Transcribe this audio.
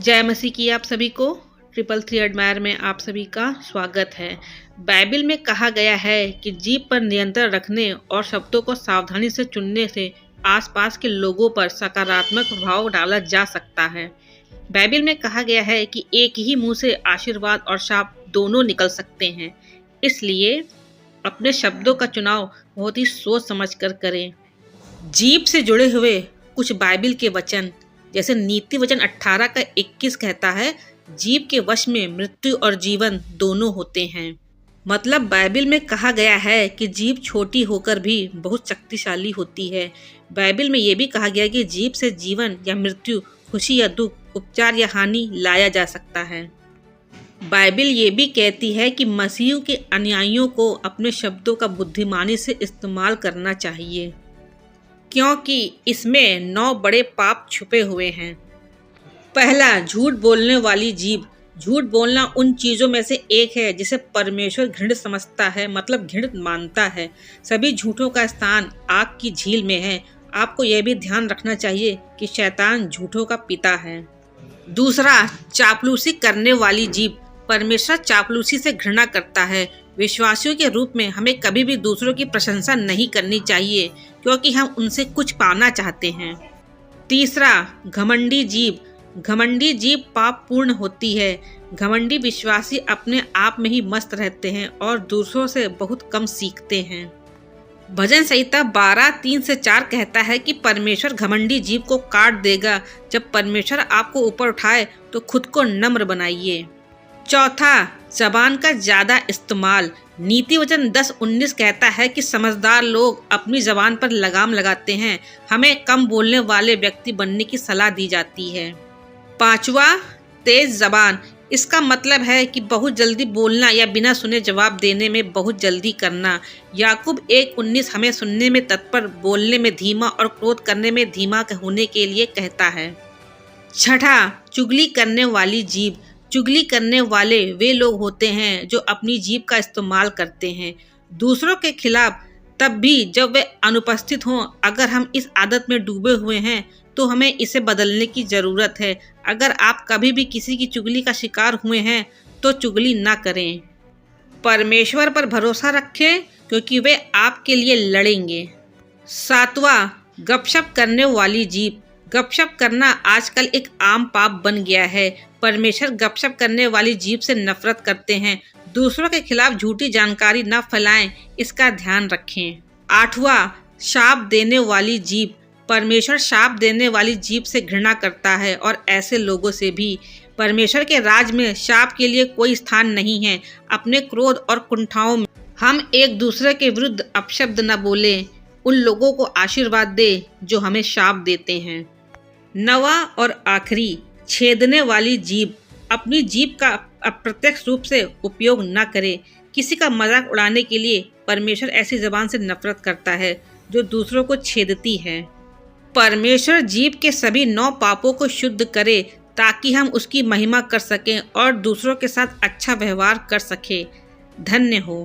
जय मसीह की आप सभी को 333 एडमायर में आप सभी का स्वागत है। बाइबल में कहा गया है कि जीभ पर नियंत्रण रखने और शब्दों को सावधानी से चुनने से आसपास के लोगों पर सकारात्मक प्रभाव डाला जा सकता है। बाइबल में कहा गया है कि एक ही मुंह से आशीर्वाद और शाप दोनों निकल सकते हैं, इसलिए अपने शब्दों का चुनाव बहुत ही सोच समझ कर करें। जीभ से जुड़े हुए कुछ बाइबल के वचन जैसे नीति वचन 18 का 21 कहता है, जीभ के वश में मृत्यु और जीवन दोनों होते हैं। मतलब बाइबल में कहा गया है कि जीभ छोटी होकर भी बहुत शक्तिशाली होती है। बाइबल में ये भी कहा गया है कि जीभ से जीवन या मृत्यु, खुशी या दुख, उपचार या हानि लाया जा सकता है। बाइबल ये भी कहती है कि मसीह के अनुयायियों को अपने शब्दों का बुद्धिमानी से इस्तेमाल करना चाहिए, क्योंकि इसमें 9 बड़े पाप छुपे हुए हैं। पहला, झूठ बोलने वाली जीभ। झूठ बोलना उन चीज़ों में से एक है जिसे परमेश्वर घृणित समझता है, मतलब घृणित मानता है। सभी झूठों का स्थान आग की झील में है। आपको यह भी ध्यान रखना चाहिए कि शैतान झूठों का पिता है। दूसरा, चापलूसी करने वाली जीभ। परमेश्वर चापलूसी से घृणा करता है। विश्वासियों के रूप में हमें कभी भी दूसरों की प्रशंसा नहीं करनी चाहिए, क्योंकि हम उनसे कुछ पाना चाहते हैं। तीसरा, घमंडी जीभ। घमंडी जीभ पाप पूर्ण होती है। घमंडी विश्वासी अपने आप में ही मस्त रहते हैं और दूसरों से बहुत कम सीखते हैं। भजन संहिता 12:3-4 कहता है कि परमेश्वर घमंडी जीभ को काट देगा। जब परमेश्वर आपको ऊपर उठाए तो खुद को नम्र बनाइए। चौथा, जबान का ज़्यादा इस्तेमाल। नीति वचन 10:19 कहता है कि समझदार लोग अपनी जबान पर लगाम लगाते हैं। हमें कम बोलने वाले व्यक्ति बनने की सलाह दी जाती है। पांचवा, तेज जबान। इसका मतलब है कि बहुत जल्दी बोलना या बिना सुने जवाब देने में बहुत जल्दी करना। याकूब 1:19 हमें सुनने में तत्पर, बोलने में धीमा और क्रोध करने में धीमा होने के लिए कहता है। छठा, चुगली करने वाली जीभ। चुगली करने वाले वे लोग होते हैं जो अपनी जीभ का इस्तेमाल करते हैं दूसरों के खिलाफ, तब भी जब वे अनुपस्थित हों। अगर हम इस आदत में डूबे हुए हैं तो हमें इसे बदलने की ज़रूरत है। अगर आप कभी भी किसी की चुगली का शिकार हुए हैं तो चुगली ना करें। परमेश्वर पर भरोसा रखें, क्योंकि वे आपके लिए लड़ेंगे। सातवां, गपशप करने वाली जीभ। गपशप करना आजकल एक आम पाप बन गया है। परमेश्वर गपशप करने वाली जीभ से नफरत करते हैं। दूसरों के खिलाफ झूठी जानकारी न फैलाएं, इसका ध्यान रखें। आठवां, शाप देने वाली जीभ। परमेश्वर शाप देने वाली जीभ से घृणा करता है और ऐसे लोगों से भी। परमेश्वर के राज में शाप के लिए कोई स्थान नहीं है। अपने क्रोध और कुंठाओं में हम एक दूसरे के विरुद्ध अपशब्द न बोलें। उन लोगों को आशीर्वाद दे जो हमें शाप देते हैं। नवा और आखिरी, छेदने वाली जीभ। अपनी जीभ का अप्रत्यक्ष रूप से उपयोग न करें। किसी का मजाक उड़ाने के लिए परमेश्वर ऐसी जबान से नफरत करता है जो दूसरों को छेदती है। परमेश्वर जीभ के सभी 9 पापों को शुद्ध करे ताकि हम उसकी महिमा कर सकें और दूसरों के साथ अच्छा व्यवहार कर सकें। धन्य हो।